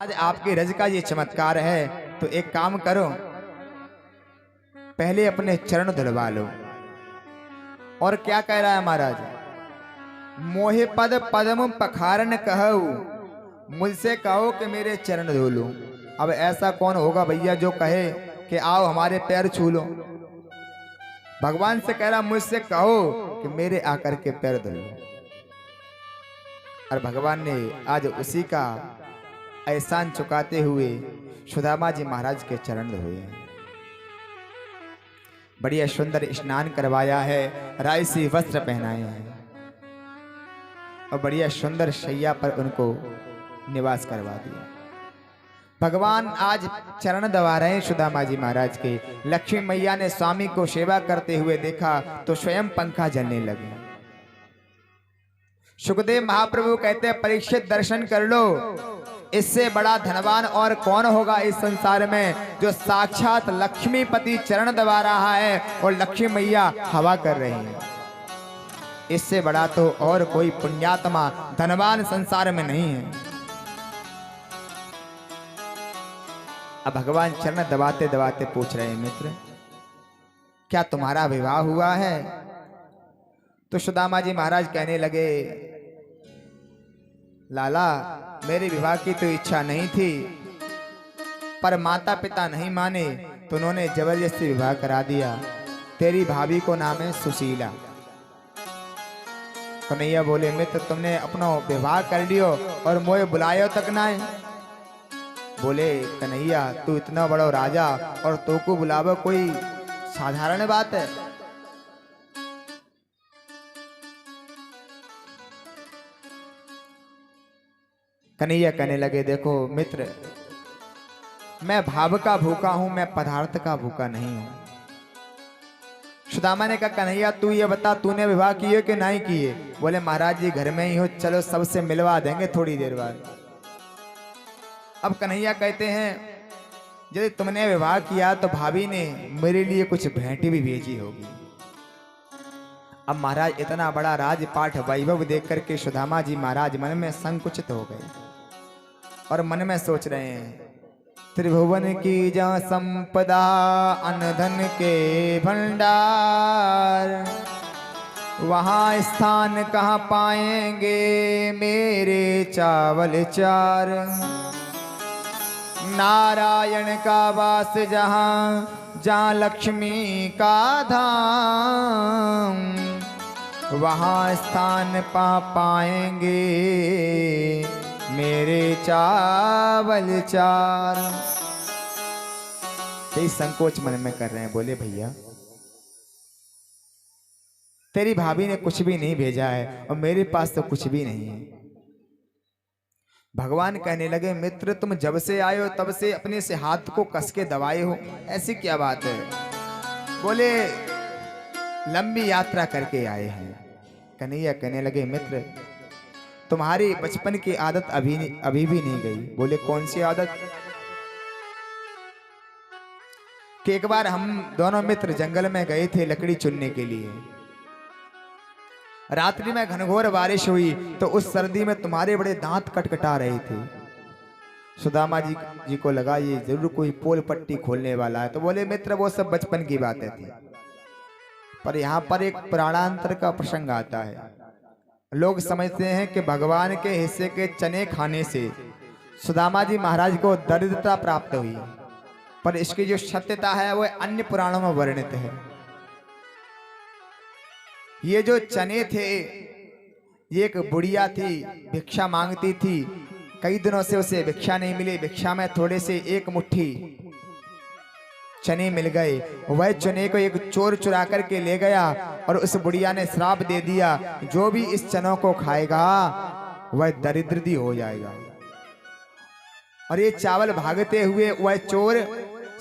आज आपके रज का ये चमत्कार है तो एक काम करो, पहले अपने चरण धुलवा लो। और क्या कह रहा है महाराज, मोहे पद पद्म पखारन कहू, मुझसे कहो कि मेरे चरण धो लो। अब ऐसा कौन होगा भैया जो कहे कि आओ हमारे पैर छू लो। भगवान से कह रहा मुझसे कहो कि मेरे आकर के पैर धो लो। और भगवान ने आज उसी का एहसान चुकाते हुए सुदामा जी महाराज के चरण धोए हैं। बढ़िया सुंदर स्नान करवाया है, रायसी वस्त्र पहनाए हैं और बढ़िया सुंदर शैया पर उनको निवास करवा दिया। भगवान आज चरण दबा रहे हैं सुदामा जी महाराज के। लक्ष्मी मैया ने स्वामी को सेवा करते हुए देखा तो स्वयं पंखा जलने लगे। सुखदेव महाप्रभु कहते हैं परीक्षित दर्शन कर लो, इससे बड़ा धनवान और कौन होगा इस संसार में जो साक्षात लक्ष्मीपति चरण दबा रहा है और लक्ष्मी मैया हवा कर रही है। इससे बड़ा तो और कोई पुण्यात्मा धनवान संसार में नहीं है। अब भगवान चरण दबाते दबाते पूछ रहे हैं, मित्र क्या तुम्हारा विवाह हुआ है? तो सुदामा जी महाराज कहने लगे, लाला मेरे विवाह की तो इच्छा नहीं थी, पर माता पिता नहीं माने तो उन्होंने जबरदस्ती विवाह करा दिया। तेरी भाभी को नाम है सुशीला। कन्हैया बोले, मित्र तुमने अपना विवाह कर लियो और मोए बुलायो तक ना है। बोले, कन्हैया तू इतना बड़ा राजा और तो को बुलावे कोई साधारण बात है? कन्हैया कहने लगे, देखो मित्र मैं भाव का भूखा हूं, मैं पदार्थ का भूखा नहीं हूं। सुदामा ने कहा, कन्हैया तू ये बता तूने विवाह किए कि नहीं किए? बोले, महाराज जी घर में ही हो, चलो सबसे मिलवा देंगे थोड़ी देर बाद। अब कन्हैया कहते हैं, यदि तुमने विवाह किया तो भाभी ने मेरे लिए कुछ भेंट भी भेजी होगी। अब महाराज इतना बड़ा राजपाठ वैभव देख करके सुदामा जी महाराज मन में संकुचित हो गए और मन में सोच रहे हैं, त्रिभुवन की जहाँ संपदा अनधन के भंडार, वहाँ स्थान कहाँ पाएंगे मेरे चावल चार। नारायण का वास जहाँ जहाँ लक्ष्मी का धाम, वहाँ स्थान पा पाएंगे मेरे चावल चार। कई संकोच मन में कर रहे हैं। बोले, भैया तेरी भाभी ने कुछ भी नहीं भेजा है और मेरे पास तो कुछ भी नहीं है। भगवान कहने लगे, मित्र तुम जब से आए हो तब से अपने से हाथ को कस के दबाए हो, ऐसी क्या बात है? बोले, लंबी यात्रा करके आए हैं। कन्हैया कहने लगे, मित्र तुम्हारी बचपन की आदत अभी भी नहीं गई। बोले, कौन सी आदत? कि एक बार हम दोनों मित्र जंगल में गए थे लकड़ी चुनने के लिए। रात्रि में घनघोर बारिश हुई तो उस सर्दी में तुम्हारे बड़े दांत कटकटा रहे थे। सुदामा जी को लगा ये जरूर कोई पोल पट्टी खोलने वाला है। तो बोले, मित्र वो सब बचपन की बातें थी, पर यहाँ पर एक प्राणांतर का प्रसंग आता है। लोग समझते हैं कि भगवान के हिस्से के चने खाने से सुदामा जी महाराज को दरिद्रता प्राप्त हुई, पर इसकी जो सत्यता है वो अन्य पुराणों में वर्णित है। ये जो चने थे, ये एक बुढ़िया थी, भिक्षा मांगती थी। कई दिनों से उसे भिक्षा नहीं मिली। भिक्षा में थोड़े से एक मुट्ठी चने मिल गए। वह चने को एक चोर चुरा करके ले गया और उस बुढ़िया ने श्राप दे दिया, जो भी इस चनों को खाएगा वह दरिद्री हो जाएगा। और ये चावल भागते हुए वह चोर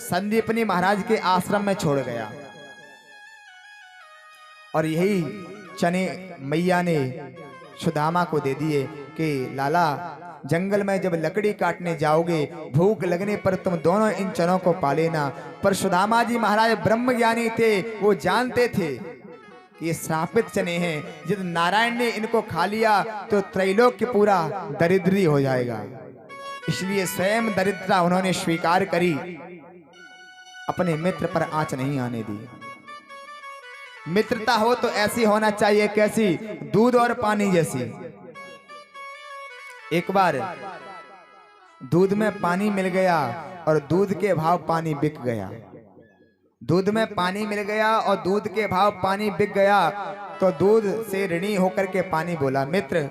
संदीपनी महाराज के आश्रम में छोड़ गया। और यही चने मैया ने सुदामा को दे दिए कि लाला जंगल में जब लकड़ी काटने जाओगे, भूख लगने पर तुम दोनों इन चनों को पा लेना। पर सुदामा जी महाराज ब्रह्मज्ञानी थे, वो जानते थे कि ये श्रापित चने हैं, यदि नारायण ने इनको खा लिया तो त्रैलोक्य पूरा दरिद्री हो जाएगा। इसलिए स्वयं दरिद्रता उन्होंने स्वीकार करी, अपने मित्र पर आंच नहीं आने दी। मित्रता हो तो ऐसी होना चाहिए, कैसी? दूध और पानी जैसी। एक बार दूध में पानी मिल गया और दूध के भाव पानी बिक गया। दूध में पानी मिल गया और दूध के भाव पानी बिक गया, तो दूध से ऋणी होकर के पानी बोला, मित्र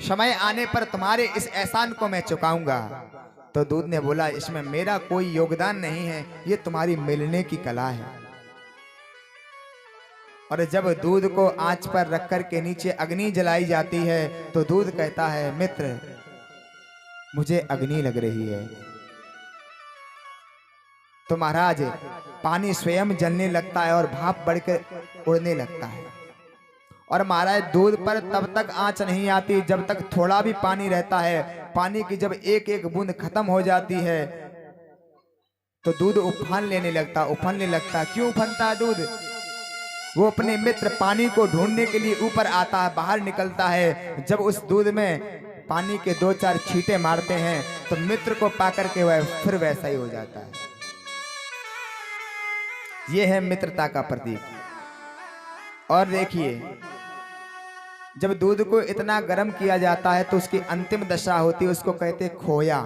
समय आने पर तुम्हारे इस एहसान को मैं चुकाऊंगा। तो दूध ने बोला, इसमें मेरा कोई योगदान नहीं है, ये तुम्हारी मिलने की कला है। और जब दूध को आंच पर रख कर के नीचे अग्नि जलाई जाती है, तो दूध कहता है, मित्र मुझे अग्नि लग रही है। तो महाराज पानी स्वयं जलने लगता है और भाप बढ़कर उड़ने लगता है। और महाराज दूध पर तब तक आंच नहीं आती जब तक थोड़ा भी पानी रहता है। पानी की जब एक एक बूंद खत्म हो जाती है तो दूध उफान लेने लगता, उफनने लगता। क्यों उफनता है दूध? वो अपने मित्र पानी को ढूंढने के लिए ऊपर आता है, बाहर निकलता है। जब उस दूध में पानी के 2-4 छींटे मारते हैं तो मित्र को पाकर के वह फिर वैसा ही हो जाता है। यह है मित्रता का प्रतीक। और देखिए, जब दूध को इतना गर्म किया जाता है तो उसकी अंतिम दशा होती है, उसको कहते हैं खोया।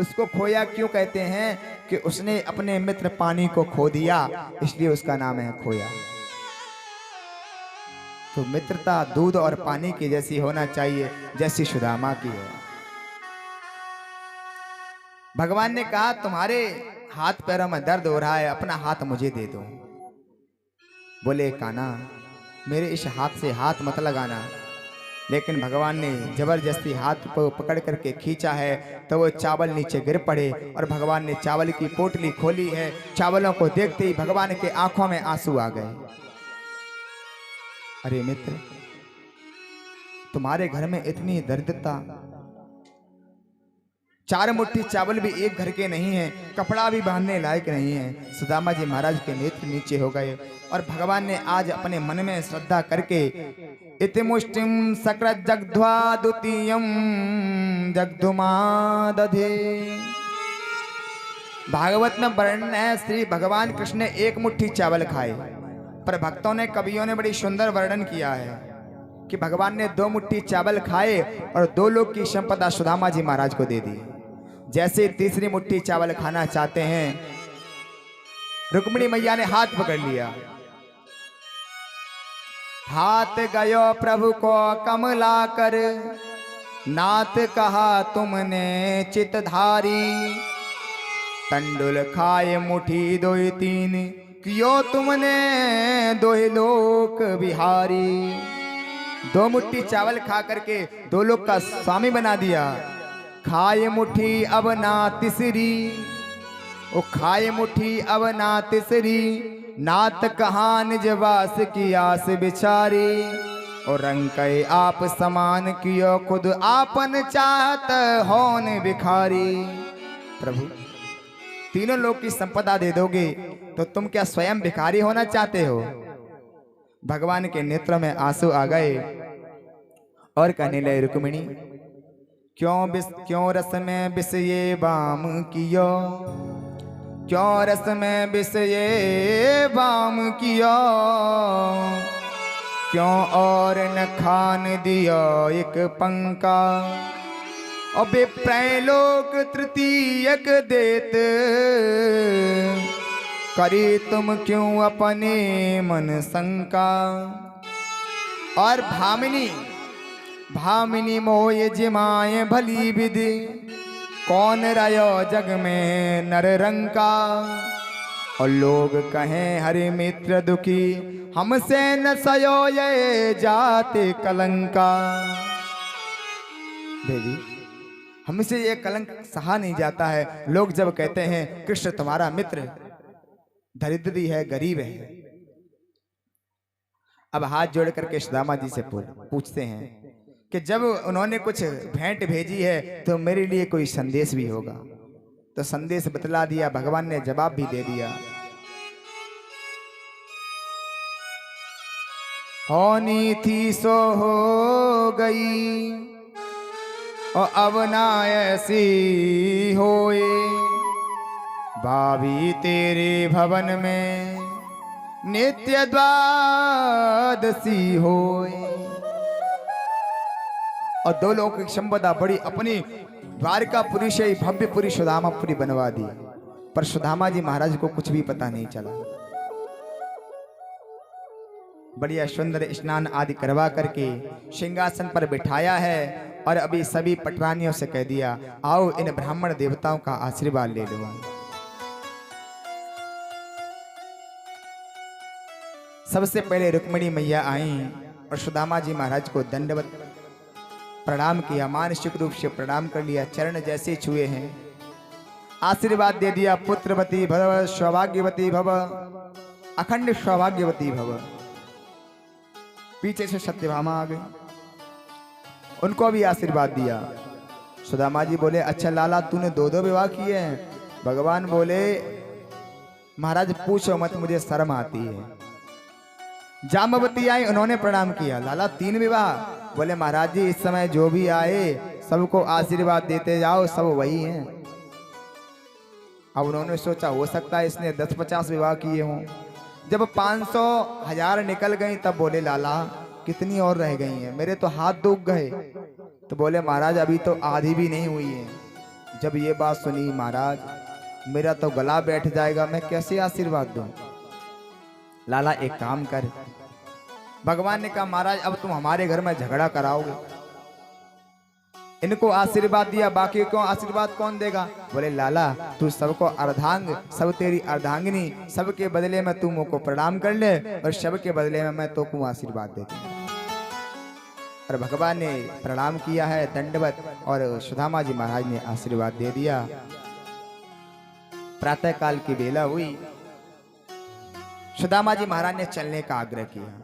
उसको खोया क्यों कहते हैं? कि उसने अपने मित्र पानी को खो दिया, इसलिए उसका नाम है खोया। तो मित्रता दूध और पानी की जैसी होना चाहिए, जैसी सुदामा की है। भगवान ने कहा, तुम्हारे हाथ पैरों में दर्द हो रहा है, अपना हाथ मुझे दे दो। बोले, कान्हा मेरे इस हाथ से हाथ मत लगाना। लेकिन भगवान ने जबरदस्ती हाथ को पकड़ करके खींचा है, तो वो चावल नीचे गिर पड़े और भगवान ने चावल की पोटली खोली है। चावलों को देखते ही भगवान के आंखों में आंसू आ गए। अरे मित्र, तुम्हारे घर में इतनी दरिद्रता, 4 मुट्ठी चावल भी एक घर के नहीं है, कपड़ा भी बांधने लायक नहीं है। सुदामा जी महाराज के नेत्र नीचे हो गए और भगवान ने आज अपने मन में श्रद्धा करके इति मुष्टिम सकृत जगध्वा द्वितीयम जगधुमा दधे। भागवत में वर्णन है, श्री भगवान कृष्ण ने 1 मुट्ठी चावल खाए, पर भक्तों ने, कवियों ने बड़ी सुंदर वर्णन किया है कि भगवान ने 2 मुट्ठी चावल खाए और 2 लोग की संपदा सुदामा जी महाराज को दे दी। जैसे तीसरी मुट्ठी चावल खाना चाहते हैं, रुक्मिणी मैया ने हाथ पकड़ लिया। हाथ गयो प्रभु को कमला कर, नाथ कहा तुमने चितधारी। तंडुल खाए मुठी 2-3, कियो तुमने 2 लोक बिहारी। 2 मुट्ठी चावल खा करके 2 लोग का स्वामी बना दिया। खाए मुट्ठी अब ना तीसरी, ओ खाए मुट्ठी अब ना तीसरी। नाथ कहा निजवास की आस बिचारी, और रंग कई आप समान कियो खुद आपन चाहत होन भिखारी। प्रभु, तीनों लोग की संपदा दे दोगे तो तुम क्या स्वयं भिखारी होना चाहते हो? भगवान के नेत्रों में आंसू आ गए और कहने लगे, रुक्मिणी क्यों रस में विष ये बाम कियो, क्यों रस में विष ये बाम कियो। क्यों और न खान दियो एक पंका, और विप्रय लोक तृतीयक देत। करी तुम क्यों अपने मन शंका। और भामिनी मोय जिमाए भली विधि, कौन रयो जग में नर रंका। और लोग कहें हरि मित्र दुखी, हमसे न सयो ये जाते कलंका। देवी, हमसे ये कलंक सहा नहीं जाता है। लोग जब कहते हैं कृष्ण तुम्हारा मित्र दरिद्री है, गरीब है। अब हाथ जोड़ करके सुदामा जी से पूछते हैं कि जब उन्होंने कुछ भेंट भेजी है तो मेरे लिए कोई संदेश भी होगा। तो संदेश बतला दिया, भगवान ने जवाब भी दे दिया। होनी थी सो हो गई, और अब ना ऐसी होए, भाभी तेरे भवन में नित्य द्वादशी होए। और दो लोगों की संपदा बड़ी अपनी द्वारकापुरी से ही भव्यपुरी सुदामापुरी बनवा दी, पर सुदामा जी महाराज को कुछ भी पता नहीं चला। बढ़िया सुंदर स्नान आदि करवा करके सिंहासन पर बिठाया है और अभी सभी पटरानियों से कह दिया, आओ इन ब्राह्मण देवताओं का आशीर्वाद ले लो। सबसे पहले रुक्मिणी मैया आई और सुदामा जी महाराज को दंडवत प्रणाम किया, मानसिक रूप से प्रणाम कर लिया, चरण जैसे छुए हैं, आशीर्वाद दे दिया, पुत्रवती भव, सौभाग्यवती भव, अखंड सौभाग्यवती भव। पीछे से सत्यभामा आ गई, उनको भी आशीर्वाद दिया। सुदामा जी बोले, अच्छा लाला तूने दो दो विवाह किए हैं? भगवान बोले, महाराज पूछो मत, मुझे शर्म आती है। जामवती आई, उन्होंने प्रणाम किया, लाला तीन विवाह? बोले महाराज जी इस समय जो भी आए सबको आशीर्वाद देते जाओ, सब वही हैं। अब उन्होंने सोचा हो सकता है इसने 10-50 विवाह किए हों। जब 500,000 निकल गई तब बोले, लाला कितनी और रह गई हैं, मेरे तो हाथ दुख गए। तो बोले महाराज अभी तो आधी भी नहीं हुई है। जब ये बात सुनी महाराज, मेरा तो गला बैठ जाएगा, मैं कैसे आशीर्वाद दूं? लाला एक काम कर। भगवान ने कहा, महाराज अब तुम हमारे घर में झगड़ा कराओगे? इनको आशीर्वाद दिया, बाकी को आशीर्वाद कौन देगा? बोले लाला तू सबको अर्धांग, सब तेरी अर्धांगिनी, सबके बदले में तू मुझको प्रणाम कर ले और सबके बदले में मैं तो को आशीर्वाद देती हूँ। और भगवान ने प्रणाम किया है दंडवत, और सुदामा जी महाराज ने आशीर्वाद दे दिया। प्रातः काल की बेला हुई, सुदामा जी महाराज ने चलने का आग्रह किया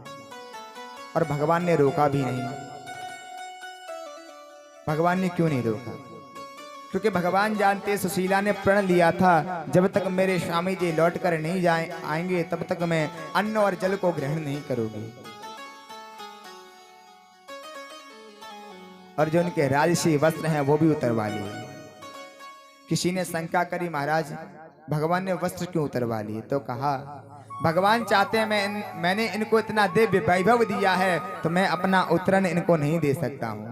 और भगवान ने रोका भी नहीं। भगवान ने क्यों नहीं रोका? क्योंकि भगवान जानते सुशीला ने प्रण लिया था, जब तक मेरे स्वामी जी लौट कर नहीं आएंगे तब तक मैं अन्न और जल को ग्रहण नहीं करूंगी। और जो उनके राजसी वस्त्र हैं वो भी उतरवा लिए। किसी ने शंका करी, महाराज भगवान ने वस्त्र क्यों उतरवा लिए? तो कहा भगवान चाहते हैं मैंने इनको इतना दिव्य वैभव दिया है तो मैं अपना उत्तरण इनको नहीं दे सकता हूं।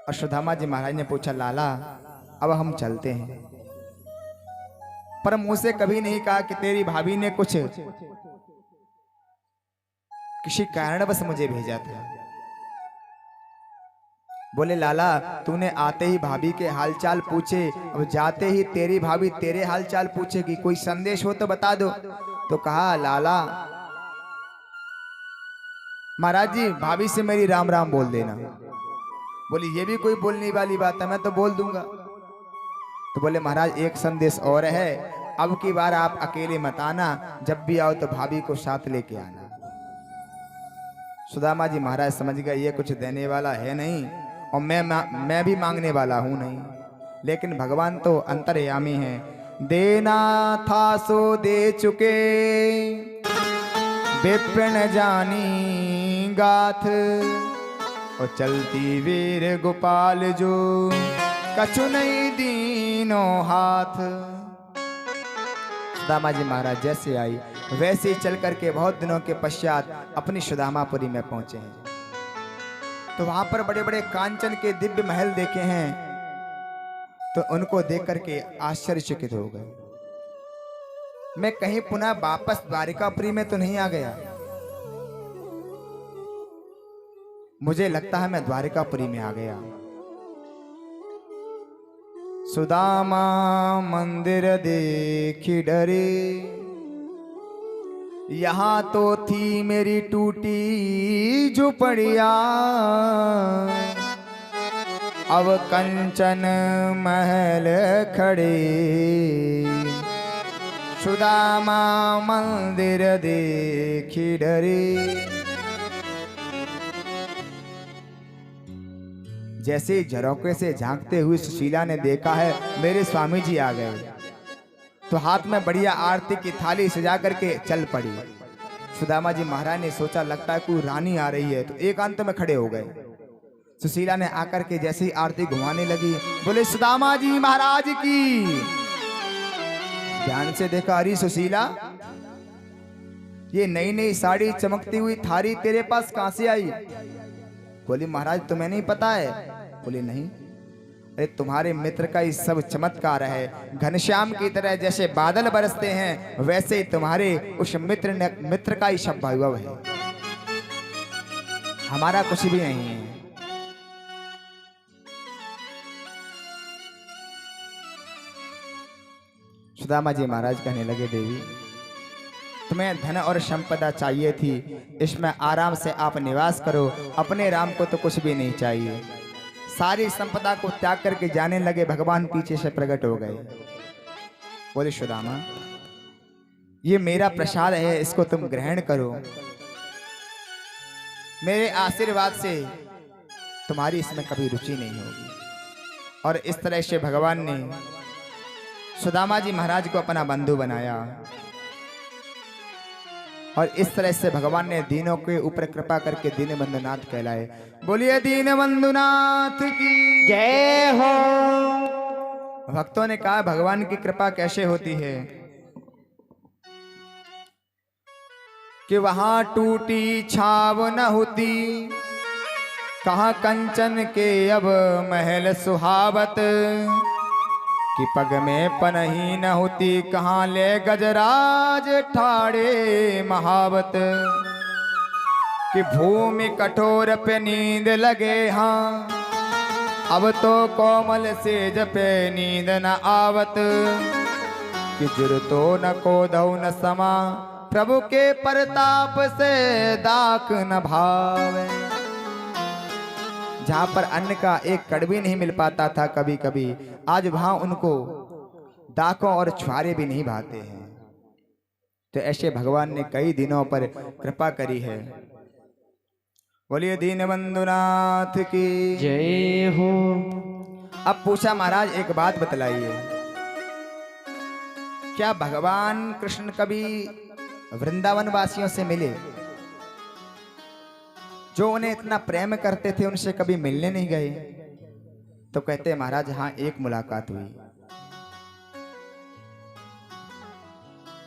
और सुदामा जी महाराज ने पूछा, लाला अब हम चलते हैं, पर मुंह से कभी नहीं कहा कि तेरी भाभी ने कुछ किसी कारणवश मुझे भेजा था। बोले लाला तूने आते ही भाभी के हालचाल पूछे, अब जाते ही तेरी भाभी तेरे हालचाल पूछेगी, कोई संदेश हो तो बता दो। तो कहा, लाला महाराज जी भाभी से मेरी राम राम बोल देना। बोली ये भी कोई बोलने वाली बात है, मैं तो बोल दूंगा। तो बोले महाराज एक संदेश और है, अब की बार आप अकेले मत आना, जब भी आओ तो भाभी को साथ लेके आना। सुदामा जी महाराज समझ गए ये कुछ देने वाला है नहीं और मैं भी मांगने वाला हूं नहीं, लेकिन भगवान तो अंतर्यामी हैं। देना था सो दे चुके, विप्रण जानी गाथ, और चलती वीर गोपाल जो कछु नहीं दीनो हाथ। सुदामा जी महाराज जैसे आई वैसे ही चल करके बहुत दिनों के पश्चात अपनी सुदामापुरी में पहुंचे हैं। तो वहां पर बड़े बड़े कांचन के दिव्य महल देखे हैं, तो उनको देख करके आश्चर्यचकित हो गए। मैं कहीं पुनः वापस द्वारिकापुरी में तो नहीं आ गया, मुझे लगता है मैं द्वारिकापुरी में आ गया। सुदामा मंदिर देखी डरे, यहां तो थी मेरी टूटी झुपड़िया, अब कंचन महल खड़े, सुदामा मंदिर देखी डरे। जैसे झरोके से झांकते हुए सुशीला ने देखा है मेरे स्वामी जी आ गए, तो हाथ में बढ़िया आरती की थाली सजा करके चल पड़ी। सुदामा जी महाराज ने सोचा लगता है कोई रानी आ रही है, तो एकांत में खड़े हो गए। सुशीला ने आकर के जैसे ही आरती घुमाने लगी, बोले सुदामा जी महाराज की। ध्यान से देखा, अरे सुशीला, ये नई नई साड़ी चमकती हुई थारी तेरे पास कहां से आई? बोली महाराज तुम्हें नहीं पता है? बोले नहीं। अरे तुम्हारे मित्र का ही सब चमत्कार है। घनश्याम की तरह जैसे बादल बरसते हैं, वैसे ही तुम्हारे उस मित्र का ही सब वैभव है, हमारा कुछ भी नहीं है। सुदामा जी महाराज कहने लगे, देवी तुम्हें धन और संपदा चाहिए थी, इसमें आराम से आप निवास करो, अपने राम को तो कुछ भी नहीं चाहिए। सारी संपदा को त्याग करके जाने लगे, भगवान पीछे से प्रकट हो गए। बोले सुदामा, ये मेरा प्रसाद है, इसको तुम ग्रहण करो, मेरे आशीर्वाद से तुम्हारी इसमें कभी रुचि नहीं होगी। और इस तरह से भगवान ने सुदामा जी महाराज को अपना बंधु बनाया, और इस तरह से भगवान ने दीनों के ऊपर कृपा करके दीनबंधुनाथ कहलाए। बोलिए दीनबंधुनाथ की जय हो। भक्तों ने कहा भगवान की कृपा कैसे होती है कि वहां टूटी छाव न होती, कहां कंचन के अब महल सुहावत, कि पग में पनही न होती, कहाँ ले गजराज ठाड़े महावत, कि भूमि कठोर पे नींद लगे हाँ, अब तो कोमल सेज पे नींद न आवत, कि जुरतो न कोदौ न समा, प्रभु के परताप से दाक न भावे। जहां पर अन्न का एक कड़ भी नहीं मिल पाता था कभी कभी, आज वहां उनको दाकों और छुआरे भी नहीं भाते हैं। तो ऐसे भगवान ने कई दिनों पर कृपा करी है। बोलिए दीनबंधुनाथ की जय हो। अब पूछा महाराज एक बात बतलाइए, क्या भगवान कृष्ण कभी वृंदावन वासियों से मिले? जो उन्हें इतना प्रेम करते थे उनसे कभी मिलने नहीं गए? तो कहते हैं महाराज हाँ, एक मुलाकात हुई।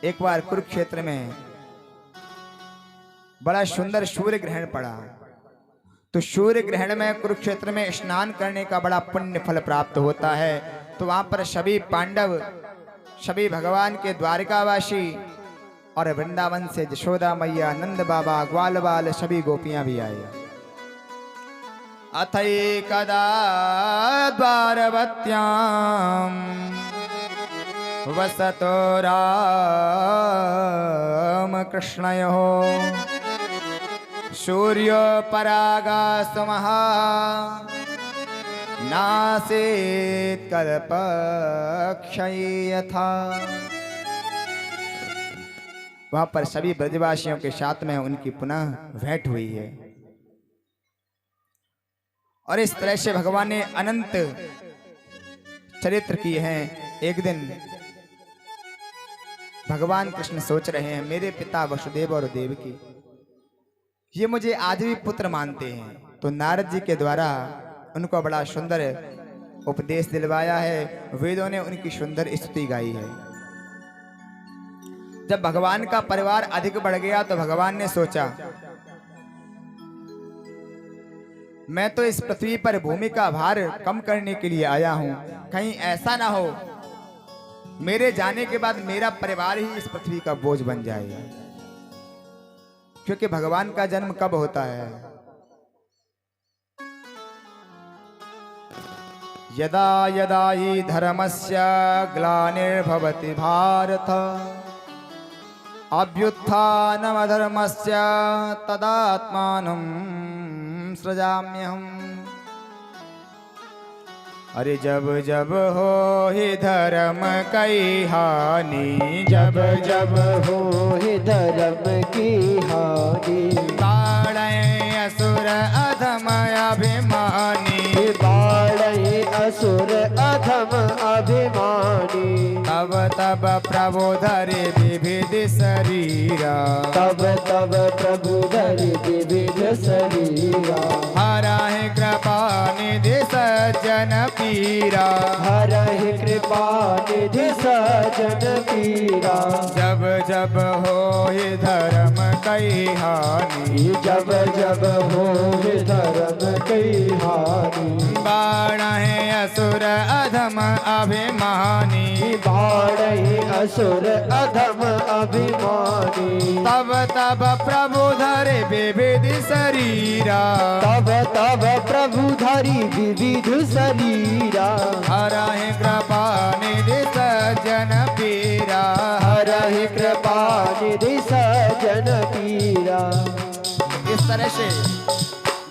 एक बार कुरुक्षेत्र में बड़ा सुंदर सूर्य ग्रहण पड़ा, तो सूर्य ग्रहण में कुरुक्षेत्र में स्नान करने का बड़ा पुण्य फल प्राप्त होता है। तो वहां पर सभी पांडव, सभी भगवान के द्वारकावासी और वृंदावन से यशोदा मैया, नंद बाबा, ग्वाल बाल सभी गोपियां भी आए। अथैकदा द्वारवत्यां वसतो राम कृष्णयोः, सूर्यो परागास्तमः नासीत् कल्पक्षय यथा। वहां पर सभी ब्रजवासियों के साथ में उनकी पुनः भेंट हुई है। और इस तरह से भगवान ने अनंत चरित्र किए हैं। एक दिन भगवान कृष्ण सोच रहे हैं, मेरे पिता वसुदेव और देवकी ये मुझे आज भी पुत्र मानते हैं। तो नारद जी के द्वारा उनको बड़ा सुंदर उपदेश दिलवाया है, वेदों ने उनकी सुंदर स्तुति गाई है। जब भगवान का परिवार अधिक बढ़ गया तो भगवान ने सोचा, मैं तो इस पृथ्वी पर भूमि का भार कम करने के लिए आया हूं, कहीं ऐसा ना हो मेरे जाने के बाद मेरा परिवार ही इस पृथ्वी का बोझ बन जाए। क्योंकि भगवान का जन्म कब होता है? यदा यदा हि धर्मस्य ग्लानिर्भवति भारत, अभ्युत्थानमधर्मस्य तदात्मानं सृजाम्यहम्। अरे जब जब हो ही धर्म की हानि, जब जब हो ही धर्म की हानि, ताड़े असुर अधम अभिमानी, ताड़े असुर अधम अभिमानी, तब तब तब प्रभु धरे विविध शरीरा, तब तब प्रभु धरि विविध शरीरा, हरहि कृपा निधि सज्जन पीरा, हरहि कृपा निधि सज्जन पीरा, जब जब होए धर्म कई हानि, जब जब हो धर्म कई हानि, बाढ़े असुर अधम अभिमानी, बाढ़हि असुर अधम अभिमानी, तब तब प्रभु धरे विविध शरीरा, तब तब प्रभु धरि विविध शरीरा, हरहि कृपा निधि सज्जन पीरा, हरहि कृपा निधि सज्जन पीरा। इस तरह से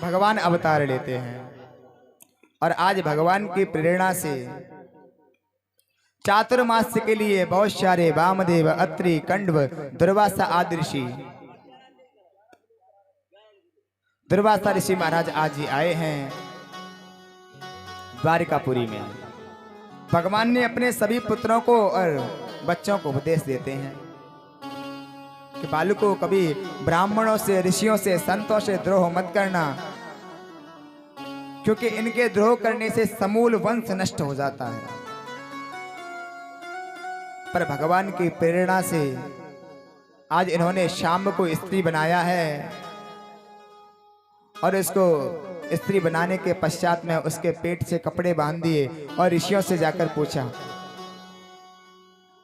भगवान अवतार लेते हैं और आज भगवान की प्रेरणा से चातुर्मास के लिए बहुत सारे वामदेव, अत्रि, कंडव, दुर्वासा आदि ऋषि, दुर्वासा ऋषि महाराज आज ही आए हैं द्वारिकापुरी में। भगवान ने अपने सभी पुत्रों को और बच्चों को उपदेश देते हैं कि बालकों, कभी ब्राह्मणों से, ऋषियों से, संतों से द्रोह मत करना, क्योंकि इनके द्रोह करने से समूल वंश नष्ट हो जाता है। पर भगवान की प्रेरणा से आज इन्होंने शाम को स्त्री बनाया है और इसको स्त्री बनाने के पश्चात में उसके पेट से कपड़े बांध दिए और ऋषियों से जाकर पूछा,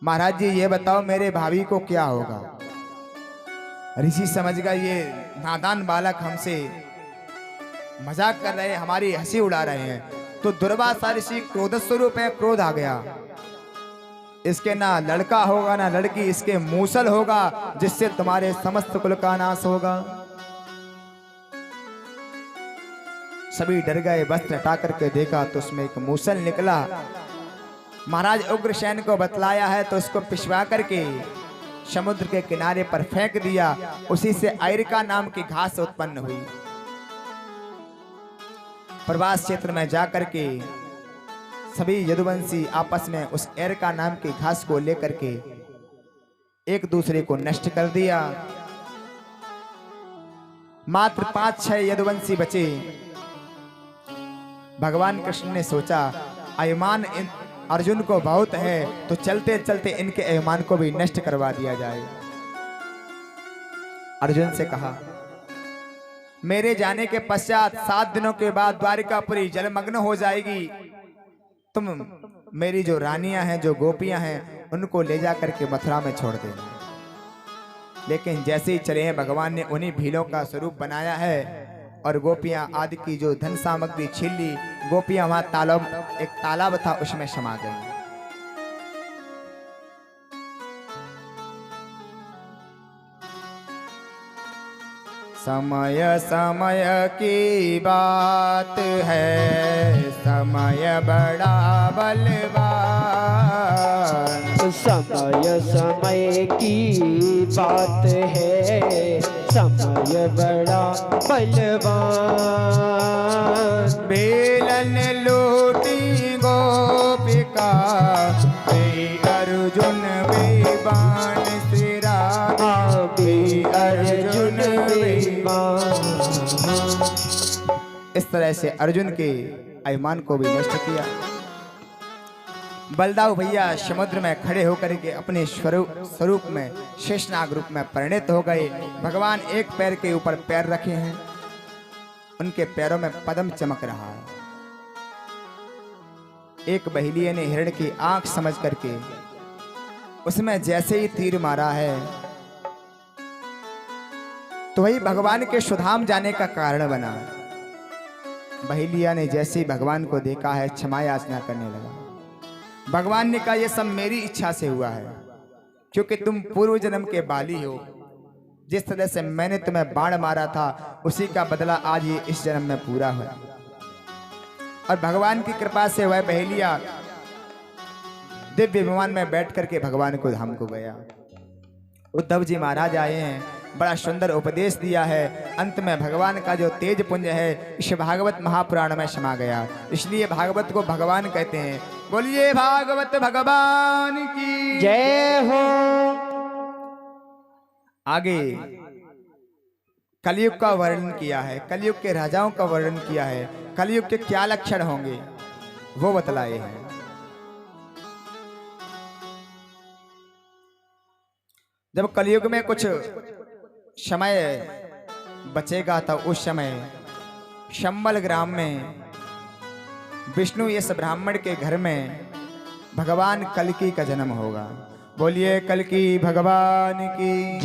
महाराज जी ये बताओ मेरे भाभी को क्या होगा। ऋषि समझ गया ये नादान बालक हमसे मजाक कर रहे हैं, हमारी हंसी उड़ा रहे हैं। तो दुर्वासा ऋषि क्रोध स्वरूप है, क्रोध आ गया, इसके ना लड़का होगा ना लड़की, इसके मूसल होगा जिससे तुम्हारे समस्त कुल का नाश होगा। सभी डर गए, वस्त्र हटा करके देखा तो उसमें एक मूसल निकला। महाराज उग्रसेन को बतलाया है तो उसको पिछवा करके समुद्र के किनारे पर फेंक दिया। उसी से आयरिका नाम की घास उत्पन्न हुई। प्रवास क्षेत्र में जाकर के सभी यदुवंशी आपस में उस एरिका नाम की घास को लेकर के एक दूसरे को नष्ट कर दिया। मात्र 5-6 यदुवंशी बचे। भगवान कृष्ण ने सोचा अभिमान अर्जुन को बहुत है तो चलते चलते इनके अभिमान को भी नष्ट करवा दिया जाए। अर्जुन से कहा मेरे जाने के पश्चात 7 दिनों के बाद द्वारिकापुरी जलमग्न हो जाएगी। तुम मेरी जो रानियां हैं, जो गोपियां हैं, उनको ले जा करके मथुरा में छोड़ देना। लेकिन जैसे ही चले हैं भगवान ने उन्हीं भीलों का स्वरूप बनाया है और गोपियां आदि की जो धन सामग्री छीन ली। गोपियां वहां एक तालाब था उसमें समा गई। समय समय की बात है, समय बड़ा बलवान। समय समय की बात है, समय बड़ा बलवान। बेलन लूटी गोपिका, बे अर्जुन बे बाण सिरा, बे अर्जुन बे बाण। इस तरह से अर्जुन के अभिमान को भी नष्ट किया। बलदाऊ भैया समुद्र में खड़े होकर के अपने स्वरूप में शेषनाग रूप में परिणत हो गए। भगवान एक पैर के ऊपर पैर रखे हैं, उनके पैरों में पद्म चमक रहा है। एक बहेलिये ने हिरण की आंख समझ करके उसमें जैसे ही तीर मारा है तो वही भगवान के सुधाम जाने का कारण बना। बहेलिया ने जैसे ही भगवान को देखा है क्षमा याचना करने लगा। भगवान ने कहा यह सब मेरी इच्छा से हुआ है, क्योंकि तुम पूर्व जन्म के बाली हो। जिस तरह से मैंने तुम्हें बाण मारा था उसी का बदला आज ये इस जन्म में पूरा हुआ। और भगवान की कृपा से वह बहेलिया दिव्य विमान में बैठ करके भगवान को धाम को गया। उद्धव जी महाराज आए हैं, बड़ा सुंदर उपदेश दिया है। अंत में भगवान का जो तेज पुंज है इस भागवत महापुराण में समा गया। इसलिए भागवत को भगवान कहते हैं। बोलिए भागवत भगवान की जय हो। आगे कलयुग का वर्णन किया है, कलयुग के राजाओं का वर्णन किया है, कलयुग के क्या लक्षण होंगे वो बतलाए हैं। जब कलयुग में कुछ समय बचेगा तो उस समय शंबल ग्राम में विष्णु यश ब्राह्मण के घर में भगवान कल्कि का जन्म होगा। बोलिए कल्कि भगवान की